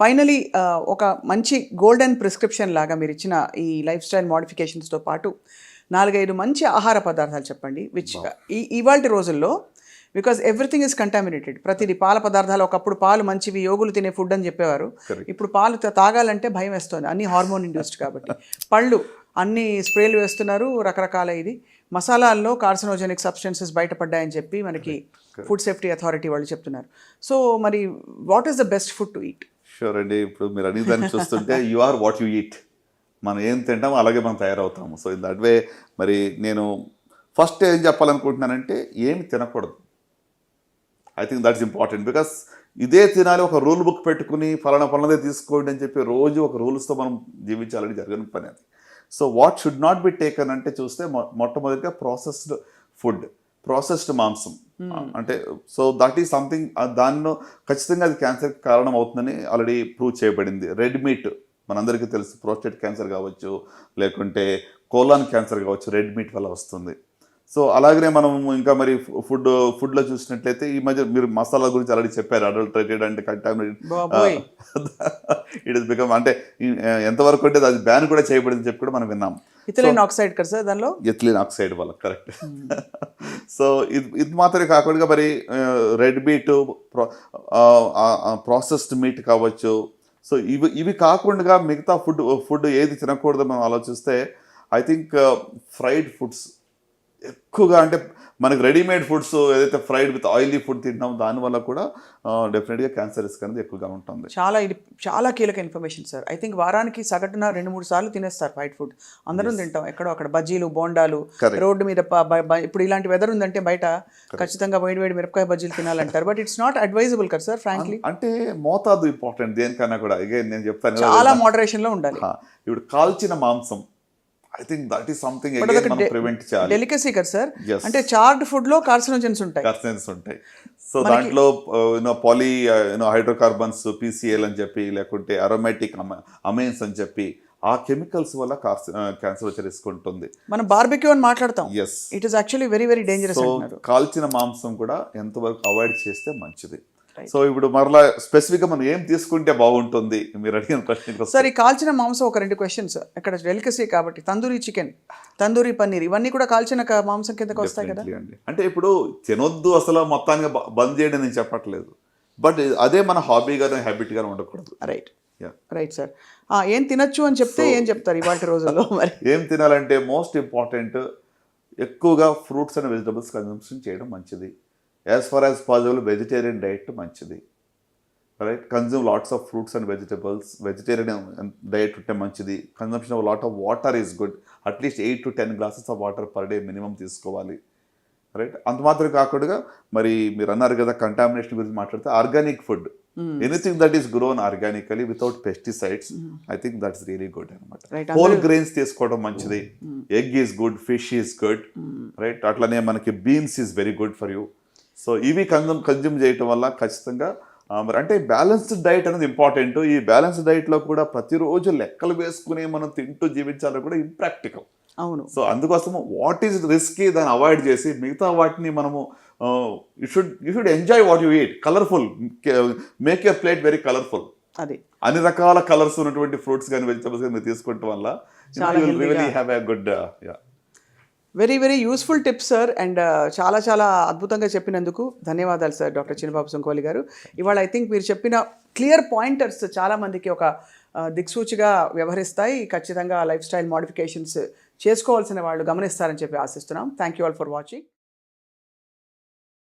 Finally ఒక మంచి golden prescription లాగా మీరు ఇచ్చిన ఈ లైఫ్ స్టైల్ మోడిఫికేషన్స్తో పాటు 4-5 మంచి ఆహార పదార్థాలు చెప్పండి విచ్ ఇవాల్టి రోజుల్లో బికాజ్ ఎవ్రీథింగ్ ఇస్ కంటామినేటెడ్. ప్రతిదీ పాల పదార్థాలు, ఒకప్పుడు పాలు మంచివి యోగులు తినే ఫుడ్ అని చెప్పేవారు, ఇప్పుడు పాలు తాగాలంటే భయం వేస్తుంది, అన్ని హార్మోన్ ఇండ్యూస్డ్ కాబట్టి. పళ్ళు అన్ని స్ప్రేలు వేస్తున్నారు, రకరకాల ఇది మసాలాల్లో కార్సినోజెనిక్ సబ్స్టెన్సెస్ బయటపడ్డాయని చెప్పి మనకి ఫుడ్ సేఫ్టీ అథారిటీ వాళ్ళు చెప్తున్నారు. సో మరి what is the best food to eat? Sure అండి. ఇప్పుడు మీరు అడిగిన దాన్ని చూస్తుంటే you are what you eat. మనం ఏం తింటామో అలాగే మనం తయారవుతాము. సో ఇన్ దట్ వే మరి నేను ఫస్ట్ ఏం చెప్పాలనుకుంటున్నానంటే ఏమి తినకూడదు. I think that's important. Because ఇదే తినాలి, ఒక రూల్ బుక్ పెట్టుకుని ఫలానాదే తీసుకోండి అని చెప్పి రోజు ఒక రూల్స్తో మనం జీవించాలని జరగని పని అది. So what should not be taken అంటే చూస్తే మొట్టమొదటిగా ప్రాసెస్డ్ ఫుడ్, ప్రాసెస్డ్ మాంసం అంటే సో దట్ ఈస్ సంథింగ్, దానిలో ఖచ్చితంగా అది క్యాన్సర్కి కారణం అవుతుందని ఆల్రెడీ ప్రూవ్ చేయబడింది. రెడ్ మీట్ మనందరికీ తెలుసు, ప్రోస్టేట్ క్యాన్సర్ కావచ్చు, లేకుంటే కోలాన్ క్యాన్సర్ కావచ్చు, రెడ్ మీట్ వల్ల వస్తుంది. సో అలాగనే మనం ఇంకా మరి ఫుడ్లో చూసినట్లయితే ఈ మధ్య మీరు మసాలా గురించి ఆల్రెడీ చెప్పారు, అడల్టరేటెడ్ అంటే కంటామినేటెడ్ ఇట్ ఇస్ బికమ్, అంటే ఎంతవరకు అంటే అది బ్యాన్ కూడా చేయబడింది చెప్పి కూడా మనం విన్నాం. ఇథిలిన్ ఆక్సైడ్ కదా సార్ దానిలో, ఇథిలిన్ ఆక్సైడ్ వల్ల, కరెక్ట్. సో ఇది మాత్రమే కాకుండా మరి రెడ్ మీట్, ప్రాసెస్డ్ మీట్ కావచ్చు. సో ఇవి కాకుండా మిగతా ఫుడ్ ఏది తినకూడదో మనం ఆలోచిస్తే ఐ థింక్ ఫ్రైడ్ ఫుడ్స్ ఎక్కువగా, అంటే మనకి రెడీమేడ్ ఫుడ్స్ ఏదైతే ఫ్రైడ్ విత్ ఆయిలీ ఫుడ్ తింటాం దానివల్ల కూడా డెఫినెట్గా క్యాన్సర్ రిస్క్ అనేది ఎక్కువగా ఉంటుంది. ఇది చాలా కీలక ఇన్ఫర్మేషన్ సార్. ఐ థింక్ వారానికి సగటున 2-3 సార్లు తినేస్తారు ఫ్రైడ్ ఫుడ్. అందరం తింటాం, ఎక్కడో అక్కడ బజ్జీలు, బోండాలు, రోడ్డు మీద. ఇప్పుడు ఇలాంటి వెదర్ ఉందంటే బయట ఖచ్చితంగా వేడి మిరపకాయ బజ్జీలు తినాలంటారు. బట్ ఇట్స్ నాట్ అడ్వైజబుల్ కదా సార్ ఫ్రాంక్లీ. అంటే మోతాదు ఇంపార్టెంట్ దేనికన్నా కూడా. అగైన్ నేను చెప్తాను, చాలా మోడరేషన్లో ఉండాలి. ఇప్పుడు కాల్చిన మాంసం, I think that is something prevent చేయాలి. డెలికసీ కదా సార్, అంటే చార్డ్ ఫుడ్ లో కార్సినోజెన్స్ ఉంటాయి. సో దాంట్లో పాలీ హైడ్రోకార్బన్స్, పీసీఎల్ అని చెప్పి, లేకుంటే అరోమాటిక్ అమైన్స్ అని చెప్పి, ఆ కెమికల్స్ వల్ల క్యాన్సర్ వచ్చే రిస్క్ ఉంటుంది. మనం బార్బెక్యూ అని మాట్లాడతాం, it is actually very very dangerous. So కాల్చిన మాంసం కూడా ఎంతవరకు అవాయిడ్ చేస్తే మంచిది. సో ఇప్పుడు మరలా స్పెసిఫిక్గా మనం ఏం తీసుకుంటే బాగుంటుంది మీరు అడిగిన ప్రశ్న. సార్ ఈ కాల్చిన మాంసం ఒక 2 క్వశ్చన్స్. ఇక్కడ డెలికసీ కాబట్టి తందూరి చికెన్, తందూరి పన్నీర్ ఇవన్నీ కూడా కాల్చిన మాంసం కిందకి వస్తాయి కదా. అంటే ఇప్పుడు తినొద్దు అసలు మొత్తానికి బంద్ చేయడం నేను చెప్పట్లేదు, బట్ అదే మన హాబీగానే హ్యాబిట్గానే ఉండకూడదు. Right sir. ఏం తినొచ్చు అని చెప్తే ఏం చెప్తారు ఇవాళ రోజుల్లో? మరి ఏం తినాలంటే మోస్ట్ ఇంపార్టెంట్ ఎక్కువగా ఫ్రూట్స్ అండ్ వెజిటబుల్స్ కన్సంప్షన్ చేయడం మంచిది. As far as possible vegetarian diet మంచిది, right. Consume lots of fruits and vegetables, vegetarian diet ఉంటే మంచిది. Consumption of lot of water is good, at least 8 to 10 glasses of water per day minimum తీసుకోవాలి, right. అంత మాత్రం కాకుండా మరి మీరు అన్నారు కదా కంటామినేషన్ గురించి మాట్లాడితే, organic food, anything that is grown organically without pesticides, I think that's really good అనమాట. హోల్ గ్రెయిన్స్ తీసుకోవడం మంచిది. Egg is good, fish is good, right. అట్లనే మనకి beans is very good for you. So ఇవి consume చేయటం వల్ల ఖచ్చితంగా మరి అంటే బ్యాలెన్స్డ్ డైట్ అనేది ఇంపార్టెంట్. ఈ బ్యాలెన్స్డ్ డైట్లో కూడా ప్రతిరోజు లెక్కలు వేసుకుని మనం తింటూ జీవించాలని కూడా ఇంప్రాక్టికల్. అవును. సో అందుకోసము వాట్ ఈజ్ రిస్కీ దాన్ని అవాయిడ్ చేసి మిగతా వాటిని మనము you should enjoy what you eat. Colourful, make your plate very colourful. అది అన్ని రకాల కలర్స్ ఉన్నటువంటి ఫ్రూట్స్ కానీ వెజిటబుల్స్ కానీ మీరు తీసుకోవటం వల్ల really have a good very very useful tips sir. And చాలా చాలా అద్భుతంగా చెప్పినందుకు ధన్యవాదాలు సార్ డాక్టర్ చినబాబు సుంకోలి గారు. ఇవాళ ఐ థింక్ మీరు చెప్పిన క్లియర్ పాయింటర్స్ చాలామందికి ఒక దిక్సూచిగా వ్యవహరిస్తాయి. ఖచ్చితంగా లైఫ్ స్టైల్ మోడిఫికేషన్స్ చేసుకోవాల్సిన వాళ్ళు గమనిస్తారని చెప్పి ఆశిస్తున్నాం. Thank you all for watching.